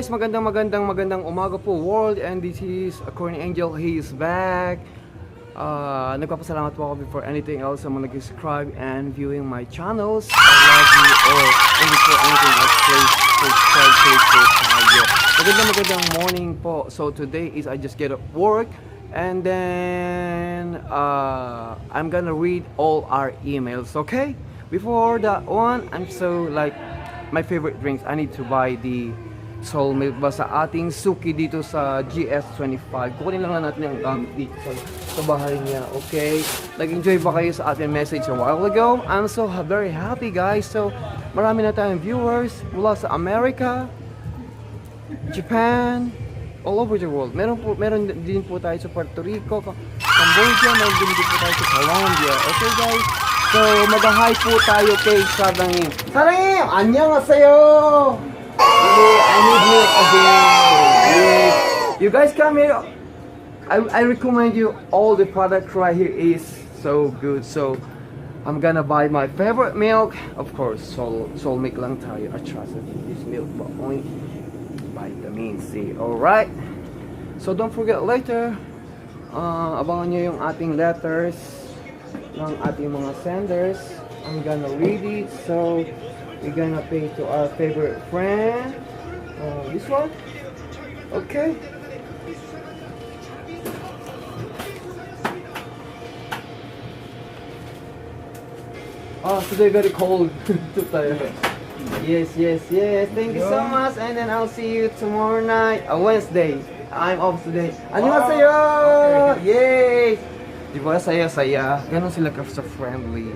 guys, magandang umaga po world, and this is Corny Angel. He is back. Nagpapasalamat po ako before anything else sa mga nag-subscribe and viewing my channels. I love you all. And before anything else, please subscribe tayo. Magandang morning po. So today is I just get up work, and then I'm gonna read all our emails, okay? Before that one, I'm so like my favorite drinks. I need to buy the Soul Milk ba sa ating suki dito sa GS25. Kukunin lang natin ang gamit dito sa bahay niya, okay? Nag-enjoy ba kayo sa ating message a while ago? I'm so very happy, guys. So, marami na tayong viewers mula sa America, Japan, all over the world. Meron din po tayo sa Puerto Rico, Cambodia, meron din po tayo sa Colombia. Okay, guys? So, mag-hi po tayo kay Sarangim. Sarangim! Annyeonghaseyo! I need milk again. You guys come here. I recommend you all the product right here is so good. So I'm gonna buy my favorite milk. Of course, Soul Milk lang tayo. I trust this milk but only vitamin C. Alright. So don't forget later. Abangan nyo yung ating letters ng ating mga senders. I'm gonna read it. So we're gonna pay to our favorite friend. This one? Okay. Today very cold. Yes. Thank you so much. And then I'll see you tomorrow night. Wednesday. I'm off today. Annyeonghaseyo! Yay! Di ba saya? Ganon sila sa friendly.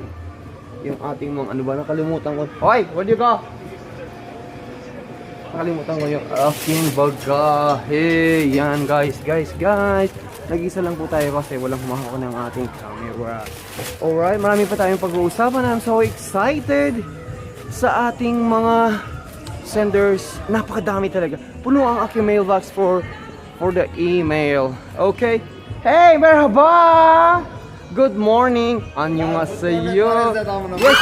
Yung ating mga ano ba, nakalimutan ko. Hoy! Where do you go? Nakalimutan ko yung aking baga. Hey! Yan guys. Nag-isa lang po tayo kasi walang humahawak ng ating camera. Alright, marami pa tayong pag-uusapan. I'm so excited sa ating mga senders. Napakadami talaga. Puno ang aking mailbox for the email. Okay? Hey! Merhaba! Good morning. Annyeonghaseyo. Yes.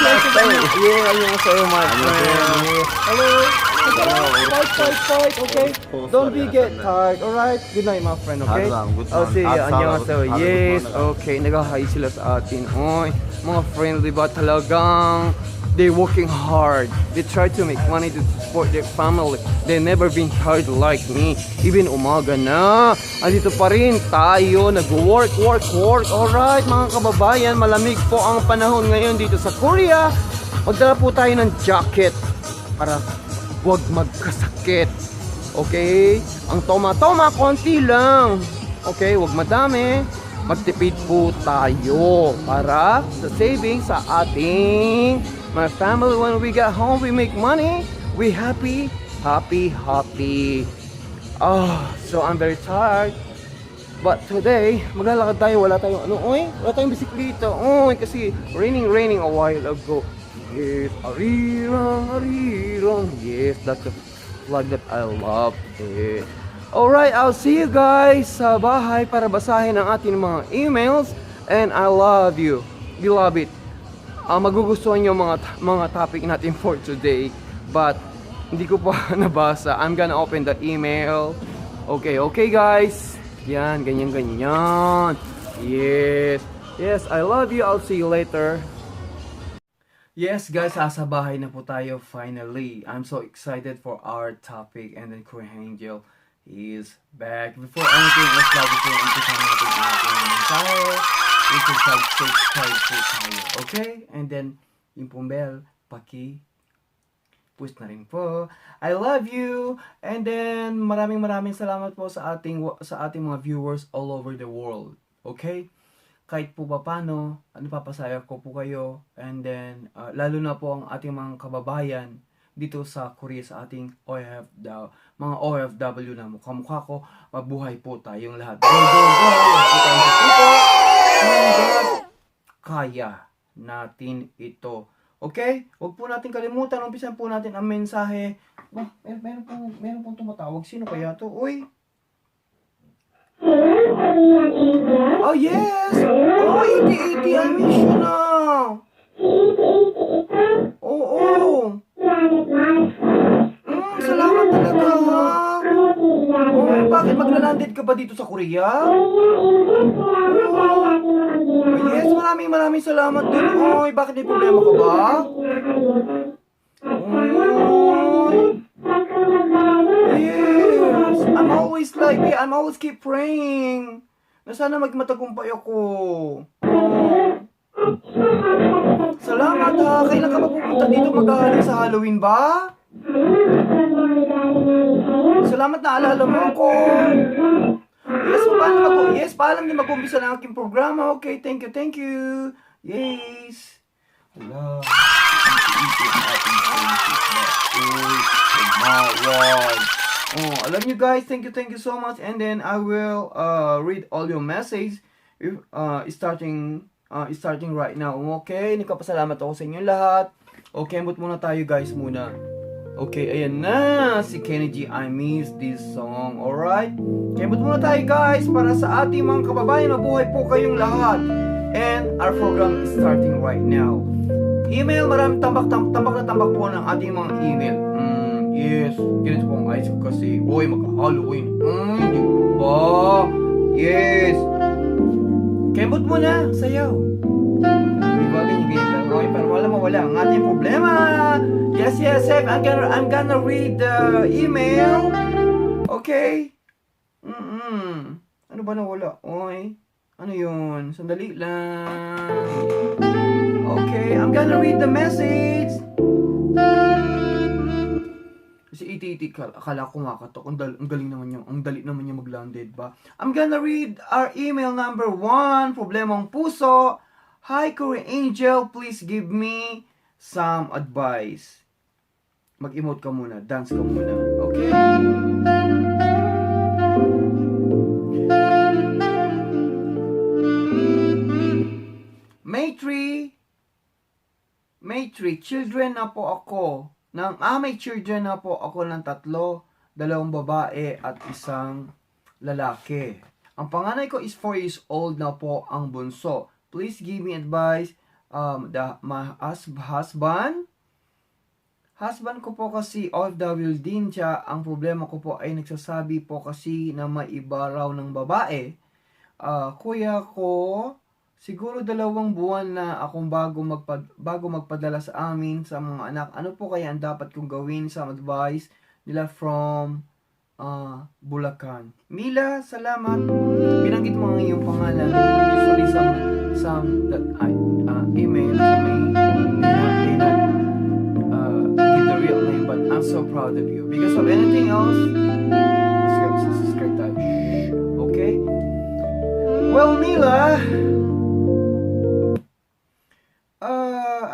Yeah, annyeonghaseyo, my friend. Hello. Fight. Okay. Don't be get tired. Alright. Good night, my friend. Okay. I'll see you. Annyeonghaseyo. Yes. Okay. Nag-hi sila sa atin. Oy, mga friends, diba talagang they working hard. They try to make money to support their family. They never been hard like me. Even umaga na, andito pa rin tayo, nag-work. Alright mga kababayan, malamig po ang panahon ngayon dito sa Korea. Magdala po tayo ng jacket para huwag magkasakit. Okay? Ang toma, konti lang. Okay? Huwag madami. Magtipid po tayo para sa savings sa ating my family. When we get home, we make money. We happy. So I'm very tired. But today, maglalakad tayo. Wala tayong bisikleta. Kasi raining a while ago. Yes, arirang. Yes, that's the flag that I love. Alright, I'll see you guys sa bahay para basahin ang ating mga emails. And I love you. Beloved. Magugustuhan nyo mga topic natin for today, but hindi ko pa nabasa. I'm gonna open the email. Okay guys. Yan, ganyan. Yes, I love you. I'll see you later. Yes guys, sa bahay na po tayo finally. I'm so excited for our topic, and then Korean Angel is back. Before anything else, lagi po umpisa natin ang ating mensahe. Subscribe po tayo, okay? And then, yung pong bell, push na rin po. I love you! And then, maraming salamat po sa ating mga viewers all over the world. Okay? Kahit po paano, napapasaya ko po kayo. And then, lalo na po ang ating mga kababayan dito sa Korea, sa ating mga OFW na mukha ko, mabuhay po tayong lahat. Kaya natin ito. Okay? Huwag po natin kalimutan. Umpisan po natin ang mensahe. Meron pong tumatawag. Sino kaya to? Uy! Oh, yes! Oh, 80-80. I miss you na! Oo! Salamat talaga, ha? Nag-landed ka ba dito sa Korea? Yes, maraming salamat dun. Oy, bakit may problema ka ba? Oy. Yes, I'm always keep praying. Na sana magmatagumpay ako. Salamat ha. Kailan ka ba pupunta dito maghahaling sa Halloween ba? Salamat na alala mo ako. Yes, paalam din mag-umpisa ng aking programa. Okay, thank you. Yes. Wala. Alam nyo guys, thank you so much. And then I will read all your message starting right now. Okay, nagpapasalamat ako sa inyo lahat. Okay, ambot muna tayo guys muna. Okay, ayan na si Kenny G. I miss this song. Alright? Kembot muna tayo guys para sa ating mga kababayan. Mabuhay po kayong lahat. And our program is starting right now. Email, maraming tambak po ng ating mga email. Yes, ganito po ang eyes ko kasi. Uy, magka-Halloween. Di ba? Yes. Kembot muna, sayaw. Diba, ganyan lang. Okay, para wala mawala ang ating problema. Yes, I'm gonna read the email. Okay. Ano ba nawala? Oy. Ano yun? Sandali lang. Okay, I'm gonna read the message. Kasi iti akala ko makatok. Ang galing naman yung, ang dali naman yung mag-landed ba? I'm gonna read our email number 1. Problemang puso. Hi, Korean Angel. Please give me some advice. Mag-emote ka muna. Dance ka muna. Okay? May three children na po ako. May children na po ako ng 3, 2 babae at 1 lalaki. Ang panganay ko is 4 years old na po ang bunso. Please give me advice. My husband ko po kasi OFW din siya. Ang problema ko po ay nagsasabi po kasi na may iba raw ng babae. Kuya ko, siguro 2 buwan na akong bago magpadala sa amin sa mga anak. Ano po kaya ang dapat kong gawin? Some advice nila from Bulacan. Mila, salamat. Binanggit mo ang iyong pangalan. Usually some that I email to me. They not give the real name, but I'm so proud of you. Because of anything else, subscribe tayo. Okay? Well, Mila,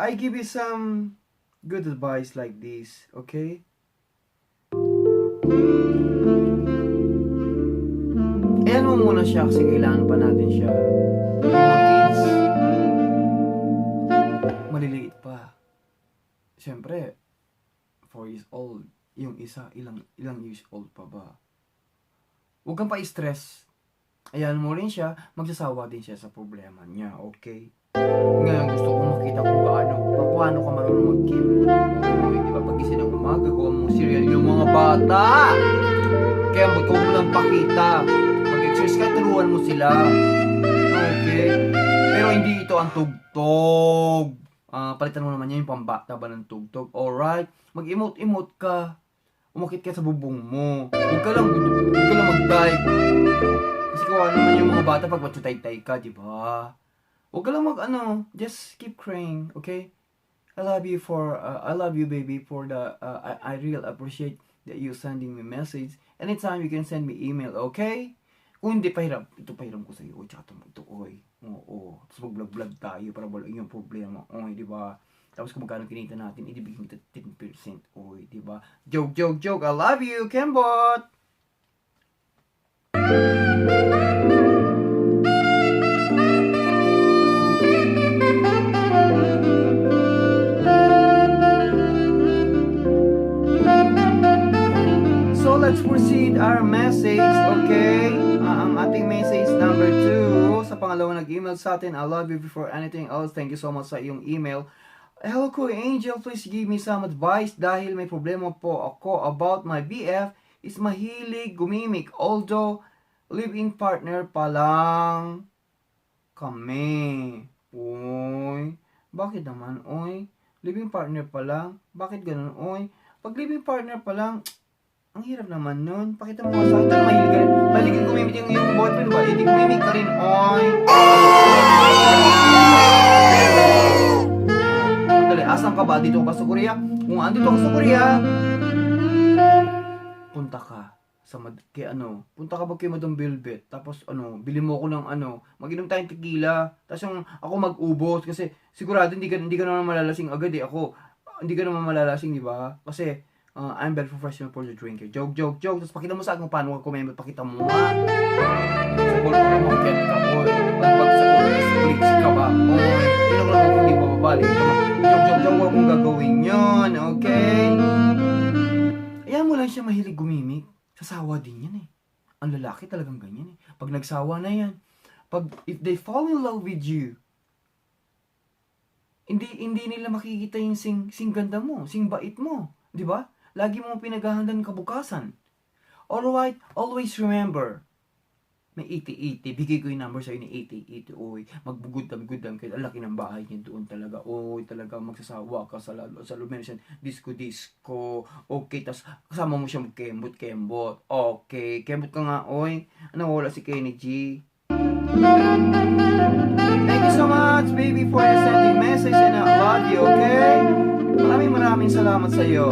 I give you some good advice like this, okay? Ayan mo muna siya kasi kailangan pa natin siya. Yung mga kids, maliliit pa. Siyempre, 4 years old. Yung isa, ilang years old pa ba? Huwag kang pa-stress. Ayan mo rin siya, magsasawa din siya sa problema niya, okay? Ngayon gusto kong makita kung paano ka marunong mag-game. Di ba, pagising ng umaga, gawa mong cereal yung mga bata. Kaya huwag mo lang pakita. Mag-exercise ka, turuan mo sila. Okay? Pero hindi ito ang tugtog. Palitan mo naman yan yung pambata ba ng tugtog. Alright? Mag-emote ka. Umakit ka sa bubong mo. Huwag ka lang mag-dive. Kasi kawa naman yung mga bata pag matsutay-tay ka, di ba? Huwag ka lang just keep crying, okay? I love you baby for the, I really appreciate that you sending me message. Anytime you can send me email, okay? Kung hindi, ito pahiram ko sa'yo. Tsaka ito, oy. Oo. Tapos mag-vlog tayo para wala yung problema. Oy, di ba? Tapos kung magkano kinita natin, ibigay kita 10%. Oy, di ba? Joke. I love you, Kembot! So let's proceed our message, okay? Ang ating message number 2 sa pangalawang nag-email sa atin. I love you before anything else. Thank you so much sa iyong email. Hello, Kuya Angel. Please give me some advice dahil may problema po ako about my BF is mahilig gumimik. Although live-in partner pa lang kami. Uy, bakit naman, oy? Living partner pa lang? Bakit ganun, oy? Pag living partner pa lang, ang hirap naman nun. Pakita mo nga sa akin, mahilig gumimik yung boyfriend ba? Hindi gumimik ka rin, oy. Dali, asan ka ba? Dito ka sa Korea? Kung andito ka sa Korea, punta ka sa punta ka ba kay Madam Velvet, tapos bili mo ako ng mag-inom tayong tequila, tapos yung ako mag-ubos, kasi sigurado hindi ka naman malalasing agad hindi ka naman malalasing, di ba? Kasi I'm very professional for the drinker. Joke. Tapos pakita mo sa akin kung paano ka kumemot, pakita mo nga. Sa goal ko mag-get ka, boy. Pag sa goal, flicks ka ba? Oy, yun lang ako hindi mababalik. Joke, huwag mong gagawin yun, okay? Ayan mo lang siya mahilig gumimik. Sasawa din yan eh. Ang lalaki talagang ganyan eh. Pag nagsawa na yan, if they fall in love with you, hindi nila makikita yung sing ganda mo, sing bait mo, di ba? Lagi mo pinaghahandaan kabukasan. Alright, always remember, may 80-80, bigay ko yung number sa'yo ni 80-80, oy, magbugudam kayo, ang laki ng bahay niya doon talaga, oy, talaga magsasawa ka sa luminescent, disco, okay, tas kasama mo siya magkembot, okay, kembot ka nga, oy, wala si Kenny G. Thank you so much, baby, for your sending message, and I love you, okay? Maraming salamat sa'yo.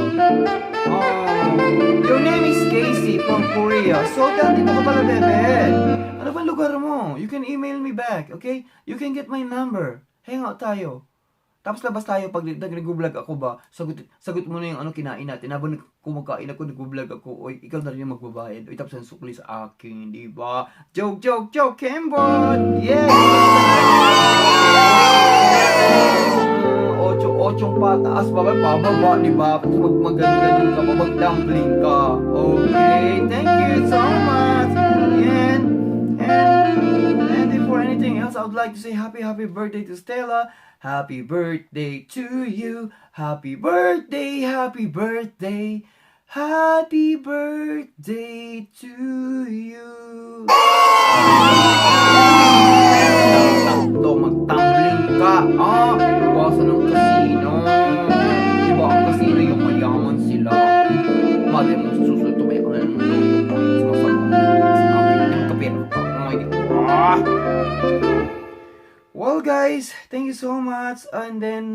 Your name is Casey from Korea. So, dito ka pala, bebe. Ano ba lugar mo? You can email me back, okay? You can get my number. Hang out tayo. Tapos labas tayo pag nag-vlog ako ba, sagot mo na yung kinain natin. Habang kumakain ako, nag-vlog ako, oy, ikaw na rin yung magbabayad. Oy, tapos ang sukli sa akin, di ba? Joke, Kembot! Yeah! Ochong pataas, pababa, di ba? Mag-galing ka pa, mag-dumpling ka. Okay, thank you so much. And before anything else, I would like to say happy birthday to Stella. Happy birthday to you. Happy birthday to you. Magtumbling ka. Iwasan ng casino. Diba ang casino yung mayaman sila. Mali mo sa susunod tumaya ka na ng loto points. Masama. Kapira ka. Well guys, thank you so much. And then,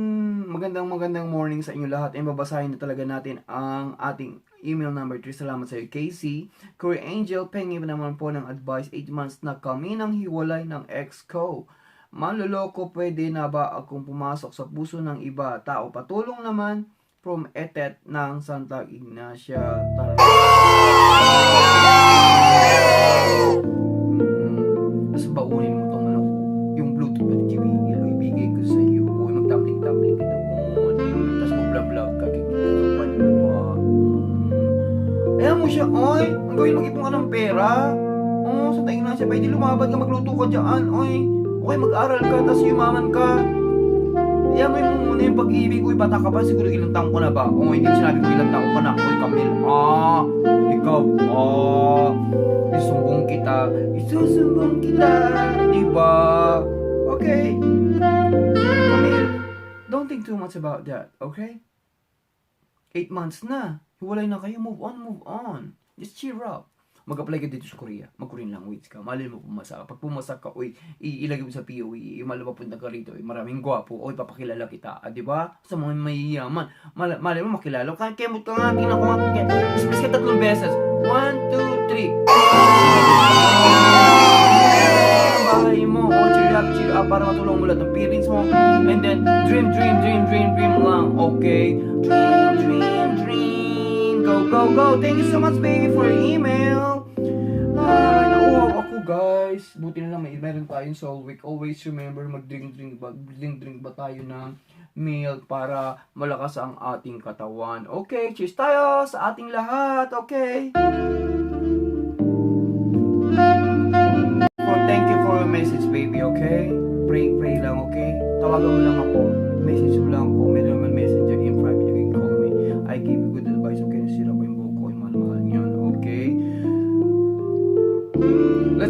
magandang morning sa inyo lahat. And babasahin na talaga natin ang ating email number 3. Salamat sa iyo, Casey. Korea Angel, pengi naman po ng advice. 8 months na kami nang hiwalay ng ex ko. Manloloko, pwede na ba akong pumasok sa puso ng iba? Tao patulong naman from Etet ng Santa Ignacia. Mas baunin mo itong yung Bluetooth at JBL, ibigay ko sa iyo. Uy, mag-tumbling ka doon. Tapos mag-vlog ka, kikita pa niyo ba? Ayan mo siya, oy. Ang gawin, mag-ipon ka ng pera. Sa Santa Ignacia, pwede lumabad ka, magluto ka dyan, oy. Okay, mag-aral ka, tapos yumaman ka. Ayan mo yung muna yung pag-ibig. Uy, bata ka pa, siguro ilang taong ko na ba? Hindi ko sinabi ko ilang taong ka na. Uy, Camille, ikaw, isusumbong kita, diba? Okay. Camille, don't think too much about that, okay? 8 months na. Hiwalay na kayo, move on. Just cheer up. Mag-apply ka dito sa Korea. Mag-Korean language ka. Malay mo pumasa ka. Pag pumasa ka, ilagay mo sa POE. Malapapunta ka rito. Maraming gwapo. Papakilala kita. Di ba? Sa mga mayayaman. Malay mo makilala. Kemot ka nga. Tingnan ko nga. Mas ka 3 beses. 1, 2, 3. Bahay mo. Cheer up para matulong mo lahat ng parents mo. And then, dream lang. Okay? Dream. Go. Thank you so much, baby, for your email. Nauuhaw ako, guys. Buti na lang meron tayong Soul Week. Always remember, mag-drink ba tayo ng milk para malakas ang ating katawan. Okay, cheers tayo sa ating lahat. Okay? Thank you for your message, baby, okay? Pray lang, okay? Tawagan mo lang ako. Message mo lang ako. Meron man messenger in private, you can call me. I give you good advice, okay? Sila ko yung buhok ko, yung mahal-mahal niyan, okay?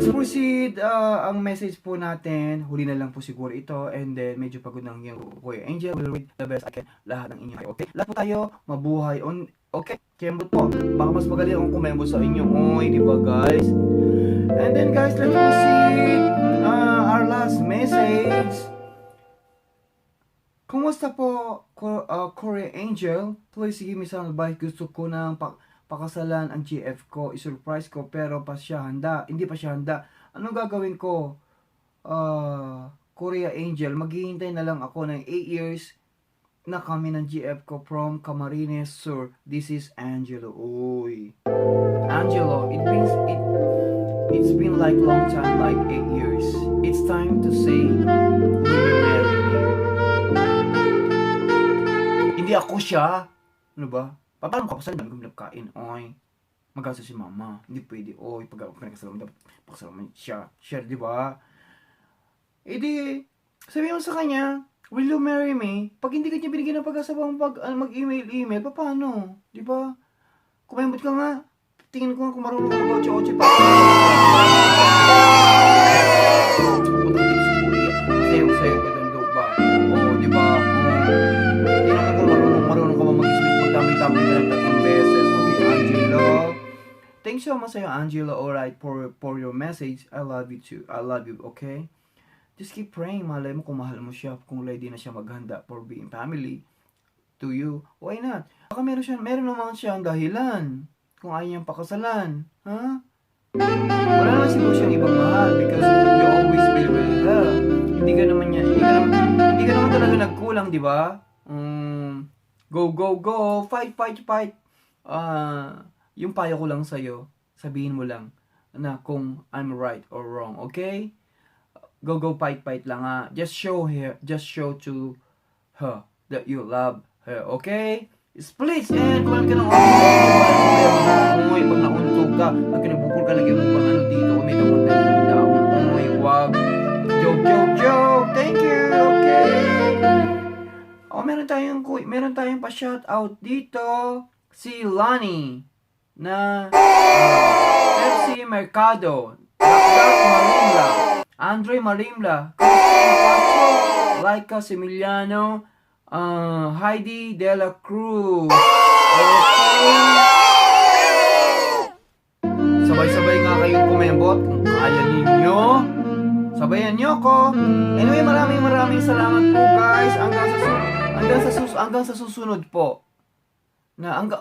let's proceed. Ang message po natin, huli na lang po siguro ito, and then medyo pagod ng yung Kuya Angel will read the best I can. Lahat ng inyo. Okay? Lahat po tayo mabuhay on. Okay? Kembot po. Baka mas magaling akong kumembot sa inyo. Oy, di ba guys? And then guys, let's proceed. Our last message. Kumusta po, Korea Angel? Please give me some advice. Gusto ko ng pakasalan ang GF ko. I-surprise ko pero pa siya handa. Hindi pa siya handa. Anong gagawin ko? Korea Angel, maghihintay na lang ako ng 8 years na kami ng GF ko from Camarines Sur. This is Angelo. Uy. Angelo, it's been like long time, like 8 years. It's time to say, will you marry me? Hindi ako siya. Ano ba? Paano ka pasal? Dami kong kain. Oy. Magasa si mama. Hindi pwede. Oy. Pag ako pinagkasalaman, dapat pakasalaman siya. Share, di ba? Eh di, sabi mo sa kanya, will you marry me? Pag hindi ka niya binigyan ng pag-asabang mag-email, paano? Di ba? Kumembot ka nga. Tingin ko nga kung marunong ka mag-oche-oche pa. Pupunta ka dito sa Korea. Sayo-sayo ka doon doon ba? Oo, di ba? Tingnan ka kung marunong ka ba mag-ismit magdami-dami na ng 3 beses. Okay, Angelo. Thanks so much sa'yo, Angelo. Alright, for your message. I love you too. I love you, okay? Just keep praying. Malay mo kung mahal mo siya. Kung ready na siya maghanda for being family to you. Why not? Baka meron naman siyang dahilan. Kung ayaw niyang pakasalan. Ha? Wala naman siguro siyang ibang mahal because you always be with her. Hindi ka naman talaga nagkulang, di ba? Go, go, go. Fight, fight, fight. Yung payo ko lang sa'yo, sabihin mo lang na kung I'm right or wrong, okay? Go, go, fight, fight lang ha. Just show to her that you love her, okay? Split and kumain ka ng umoy. Pag nauntog ka, pag kinabukol ka, lagyan mo pang ano dito, may daon. Umoy, wag. Joke. Thank you, okay? Meron tayong pa-shout out dito. Si Lani na Pepsi Mercado, Dakdak Marimla, Andre Marimla, Christine Pacho, Laika Similiano, Heidi De La Cruz. Okay. Sabay-sabay nga kayong kumembot kung kaya ninyo. Sabayan nyo ko. Anyway, maraming salamat po guys. Hanggang sa susunod po.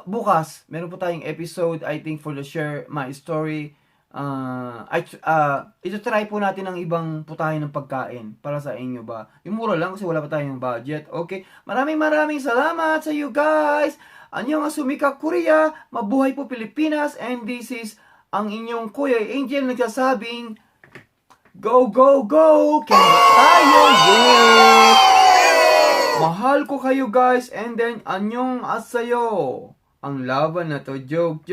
Bukas, meron po tayong episode, I think, for the share my story. Ito try po natin ng ibang putahin ng pagkain para sa inyo ba. Yung mura lang kasi wala pa tayong budget. Okay? Maraming salamat sa you guys. Anyong Sumika Korea. Mabuhay po Pilipinas. And this is ang inyong Kuya Angel nagsasabing, go, go, go! Kaya tayo! Yes! Mahal ko kayo guys. And then, anyong asayo. Ang laban na to. Joke.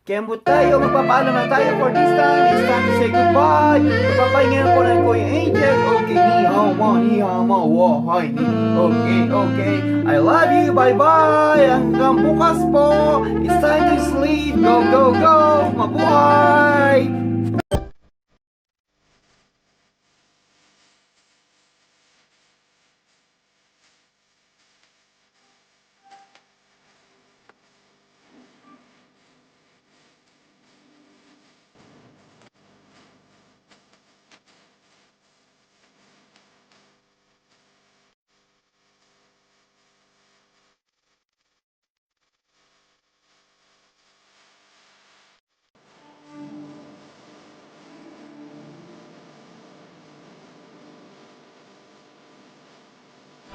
Kembot tayo, magpapaalam na tayo for this time. It's time to say goodbye. Magpapahinga po ng Kuya Angel. Okay, ni hao ma, hi. Okay. I love you, bye-bye. Hanggang bukas po. It's time to sleep. Go. Mabuhay.